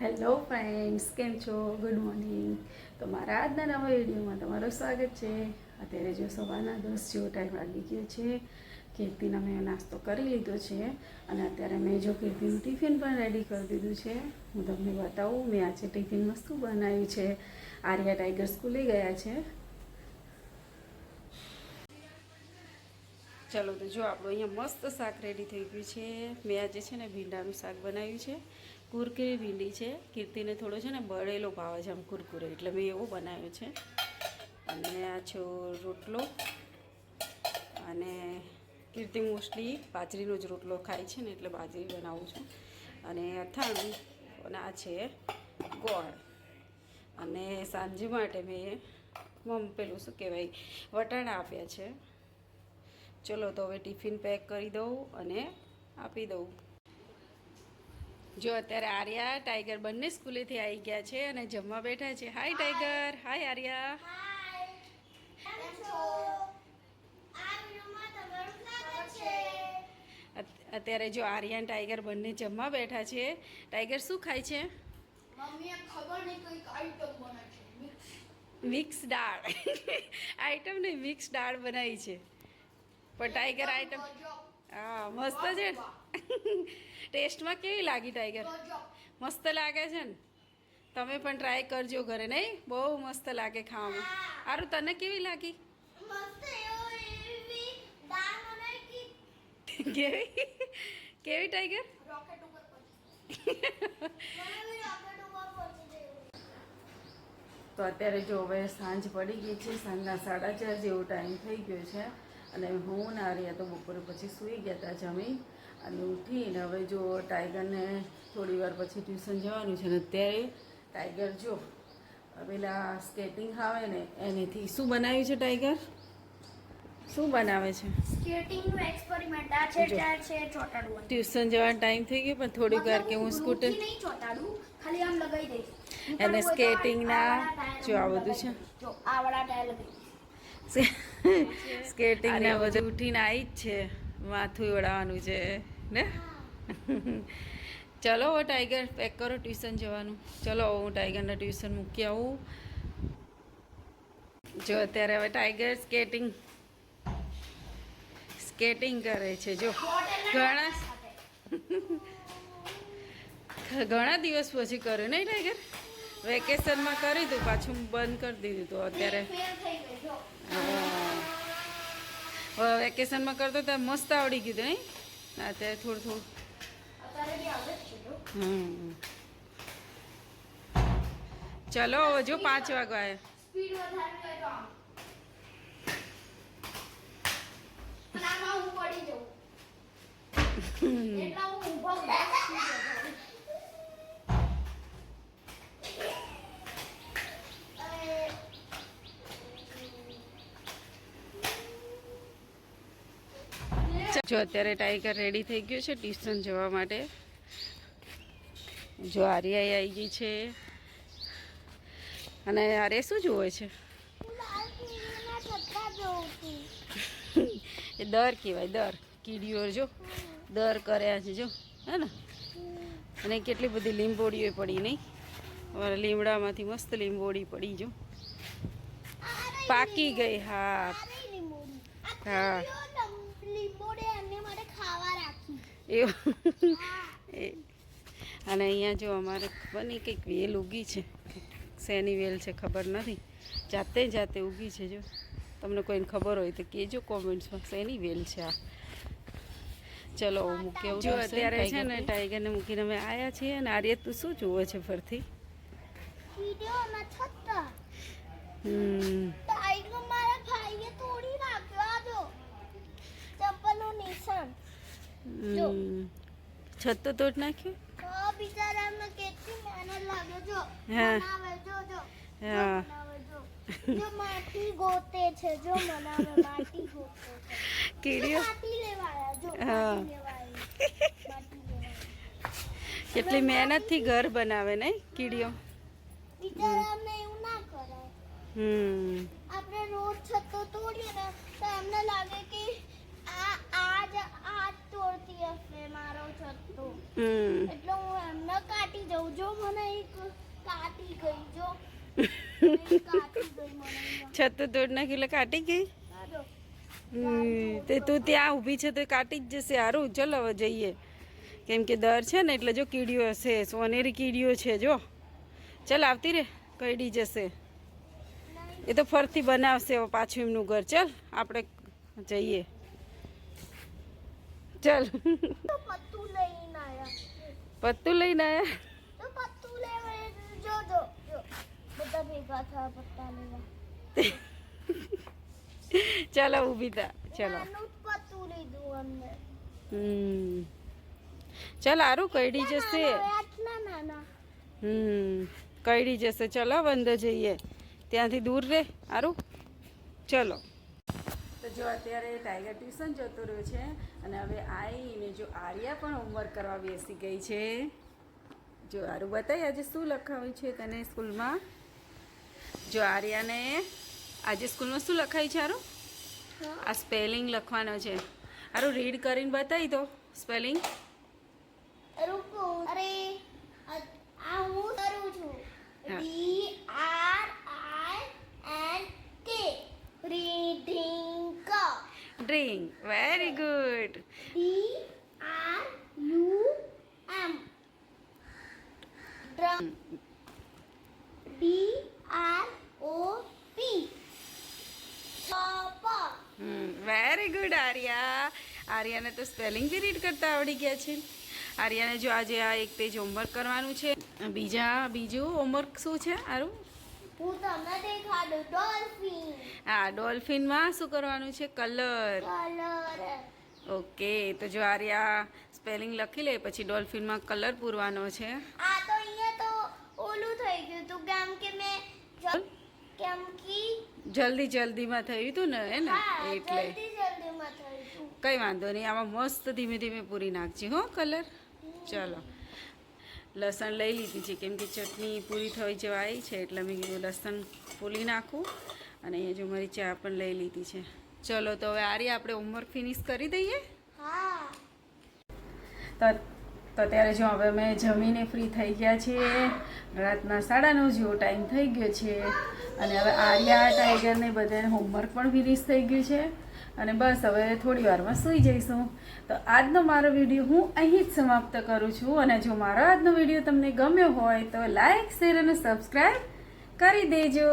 Hello friends, કેમ છો? Good morning. તો મારા આજના નવા વિડીયોમાં તમારું સ્વાગત છે. અત્યારે જો સવારના 10 જેવો ટાઈમ લાગી ગયો છે. કીર્તિના મેં નાસ્તો કરી લીધો છે અને અત્યારે મેં જો કીર્તિનું ટિફિન પણ રેડી કરી દીધું છે. હું તમને બતાવું મેં આજે ટિફિન મસ્ત બનાવ્યું છે. આર્યા ટાઈગર સ્કૂલે ગયા છે. ચલો તો જો આપણું અહીંયા મસ્ત શાક રેડી થઈ ગયું છે. મેં આજે છે ને ભીંડાનું શાક બનાવ્યું છે. કુરકુરી ભીંડી છે. કીર્તિને થોડો છે ને બળેલો ભાવે છે આમ કુરકુરે, એટલે મેં એવું બનાવ્યું છે. અને આ છો રોટલો, અને કીર્તિ મોસ્ટલી બાજરીનો જ રોટલો ખાય છે ને એટલે બાજરી બનાવું છું. અને અથાણું, અને આ છે ગોળ. અને સાંજે માટે મેં પેલું શું કહેવાય વટાણા આપ્યા છે. ચલો તો હવે ટિફિન પેક કરી દઉં અને આપી દઉં. જો અત્યારે આર્યા ટાઈગર બંને સ્કૂલેથી આવી ગયા છે અને જમવા બેઠા છે. હાય ટાઈગર. હાય આર્યા. અત્યારે જો આર્યા ટાઈગર બંને જમવા બેઠા છે. ટાઈગર શું ખાય છે? મિક્સ દાળ. આઈટમ નહીં, મિક્સ દાળ બનાવી છે. પણ ટાઈગર આઈટમ હા મસ્ત છે. ટેસ્ટમાં કેવી લાગી ટાઈગર? મસ્ત લાગે છે ને? તમે પણ ટ્રાય કરજો ઘરે. નહીં, બહુ મસ્ત લાગે ખાવામાં. સારું, તને કેવી લાગી? કેવી કેવી ટાઈગર? તો અત્યારે જો હવે સાંજ પડી ગઈ છે. સાંજના 4:30 જેવો ટાઈમ થઈ ગયો છે. અને હું ને આર્યા તો બપોરે પછી સૂઈ ગયા હતા જમી અને ઉઠીને હવે જો ટાઈગરને થોડી વાર પછી ટ્યુશન જવાનું છે. ને અત્યારે ટાઈગર જો પેલા સ્કેટિંગ આવે ને એનેથી શું બનાવ્યું છે? ટાઈગર શું બનાવે છે? સ્કેટિંગનું એક્સપેરિમેન્ટ. આ છે ચાર છે ચોટાડવું. ટ્યુશન જવાનો ટાઈમ થઈ ગયો પણ થોડીક વાર કે હું સ્કૂટર નહીં ચોટાડું, ખાલી આમ લગાવી દઈશ. એને સ્કેટિંગના જો આ બધું છે. જો આ વાળા ટાયર લગાવી સ્કેટિંગના બધું ઉઠીને આવી જ છે. માથું ઓળાવવાનું છે ને. ચલો હવે ટાઈગર પેક કરો, ટ્યુશન જવાનું. ચલો હું ટાઈગરને ટ્યુશન મૂકી આવું. જો અત્યારે હવે ટાઈગર સ્કેટિંગ કરે છે. જો ઘણા દિવસ પછી કર્યું નહીં ટાઈગર? વેકેશનમાં કરી દઉં, પાછું બંધ કરી દીધું. તો અત્યારે વેકેશનમાં કરતો ત્યારે મસ્ત આવડી ગયું હતું નહીં? અત્યારે થોડું ચલો જો 5 વાગવા આવ્યા. સ્પીડ વધારવી હોય તો આમ. પણ આમાં હું પડી જાઉં. એટલા હું ઊભો જો અત્યારે ટાઈગર રેડી થઈ ગયું છે ટ્યુશન જવા માટે. જો આર્યા આવી ગઈ છે. અને આરે શું જોવે છે? એ દર કહેવાય, દર. કીડીઓ જો દર કર્યા છે જો, હે ને? અને કેટલી બધી લીંબોડીઓ પડી નહીં? અમારા લીમડામાંથી મસ્ત લીંબોડી પડી જો, પાકી ગઈ. હા હા એવું. અને અહીંયા જો અમારે ખબર નહીં કંઈક વેલ ઉગી છે. શેની વેલ છે ખબર નથી. જાતે ઉગી છે. જો તમને કોઈને ખબર હોય તો કહેજો કોમેન્ટ્સમાં શેની વેલ છે આ. ચલો મૂકી આવું. જો અત્યારે છે ને ટાઈગરને મૂકીને અમે આવ્યા છીએ. અને આર્ય તું શું જુએ છે ફરથી? ટાઈગર મારા ભાઈએ તોડી નાખ્યો. આ જો ચપ્પલનું નિશાન. છત તો તોડ નાખ્યું. બિચારાને કેટલી મહેનત લાગે. જો હા. બનાવે. જો હા. જો માટી ગોતે છે. જો બનાવે માટી ગોતે છે. કીડીઓ માટી લેવાયા. જો હા. માટી લેવાયા. કેટલી મહેનતથી ઘર બનાવે નહીં કીડીઓ? બિચારાને એવું ના કરાય. આપણે રોજ છતો તોડીએ ને તો એમને લાગે કે આજ તોડતી હશે મારો છત્તો. હમ એટલે હું એમને કાટી જઉં. જો મને એક કાટી ગઈ. જો એક કાટી ગઈ મને. છતું તોડ નાખી એટલે કાટી ગઈ. જો. તે તું ત્યાં ઊભી છે તો કાટી જ જશે. સારું ચલો હવે જઈએ, કેમ કે દર છે ને એટલે જો કીડીઓ હશે, સોનેરી કીડીઓ છે. જો ચાલ આવતી રે, કઈડી જશે. એ તો ફરતી બનાવશે હવે પાછું એમનું ઘર. ચાલ આપણે જઈએ, ચાલ. તો પત્તું લઈને આયા. પત્તું લઈને આયા. તો પત્તું લેવા જો જો જો બધા ભેગા થયા પત્તા લેવા. ચાલો ઊભી થા, ચાલો. નાનું જ પત્તું લીધું અમને. ચાલ હારું કઈડી જશે. આટલા નાના. કઈડી જશે. ચલો બંધ જઈએ, ત્યાંથી દૂર રહે. સારું ચલો. તો જો અત્યારે ટાઈગર ટ્યુશન જતો રહ્યો છે અને હવે આવીને જો આર્યા પણ હોમવર્ક કરવા બેસી ગઈ છે. જો આરું બતાવી આજે શું લખાવ્યું છે તને સ્કૂલમાં. જો આર્યાને આજે સ્કૂલમાં શું લખાયું છે આરું? આ સ્પેલિંગ લખવાનો છે. આરું રીડ કરીને બતાવી દો સ્પેલિંગ. રૂકો. અરે આ હું કરું છું. હા. DRINK reading. Drink. Very good. DRUM drum. DROP chop. Very good Arya. આર્યાને તો સ્પેલિંગ બી રીડ કરતા આવડી ગયા છે. આર્યાને જો આજે આ એક પેજ હોમવર્ક કરવાનું છે. બીજું હોમવર્ક શું છે આરું? હું તમને દેખાડું. ડોલ્ફિન. હા, ડોલ્ફિનમાં શું કરવાનું છે? કલર. કલર. ઓકે, તો જો આર્યા સ્પેલિંગ લખી લે પછી ડોલ્ફિનમાં કલર પૂરવાનો છે. આ તો અહીંયા તો ઓલું થઈ ગયું તું કેમ કે મેં કેમ કે જલ્દીમાં થયું હતું ને હે ને હા એટલે જલ્દીમાં થયું તું. કંઈ વાંધો નહીં, આમાં મસ્ત ધીમે ધીમે પૂરી નાખજે હો કલર. ચલો, લસણ લઈ લીધી છે કેમ કે ચટણી પૂરી થઈ જવા આવી છે એટલે મેં કીધું લસણ ફૂલી નાખું. અને અહીંયા જો મારી ચા પણ લઈ લીધી છે. ચલો તો હવે આર્યા આપણે હોમવર્ક ફિનિશ કરી દઈએ. હા. તો અત્યારે જો હવે અમે જમીને ફ્રી થઈ ગયા છીએ. રાતના 9:30 જેવો ટાઈમ થઈ ગયો છે અને હવે આર્યા ટાઈગરને બધાને હોમવર્ક પણ ફિનિશ થઈ ગયું છે અને બસ હવે થોડી વારમાં સૂઈ જઈશું. તો આજનો મારો વિડીયો હું અહીં જ સમાપ્ત કરું છું અને જો મારો આજનો વિડીયો તમને ગમ્યો હોય તો લાઈક, શેર અને સબસ્ક્રાઈબ કરી દેજો.